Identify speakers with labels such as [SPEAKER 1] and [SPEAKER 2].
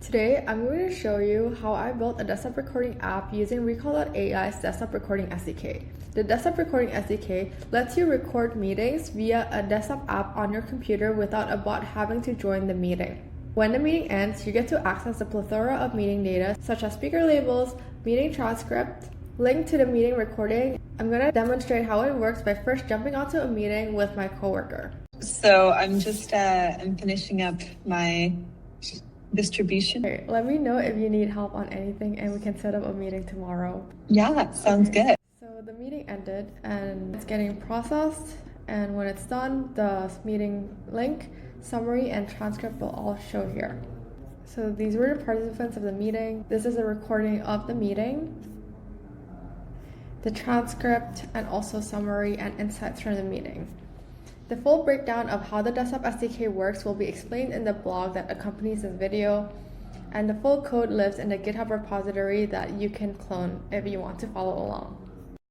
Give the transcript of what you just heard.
[SPEAKER 1] Today, I'm going to show you how I built a desktop recording app using Recall.ai's Desktop Recording SDK. The Desktop Recording SDK lets you record meetings via a desktop app on your computer without a bot having to join the meeting. When the meeting ends, you get to access a plethora of meeting data such as speaker labels, meeting transcript, link to the meeting recording. I'm going to demonstrate how it works by first jumping onto a meeting with my coworker.
[SPEAKER 2] So I'm just I'm finishing up my distribution.
[SPEAKER 1] Okay, let me know if you need help on anything and we can set up a meeting tomorrow.
[SPEAKER 2] Yeah, sounds good.
[SPEAKER 1] So the meeting ended and it's getting processed, and when it's done, the meeting link, summary, and transcript will all show here. So these were the participants of the meeting. This is a recording of the meeting, the transcript, and also summary and insights from the meeting. The full breakdown of how the Desktop SDK works will be explained in the blog that accompanies this video, and the full code lives in the GitHub repository that you can clone if you want to follow along.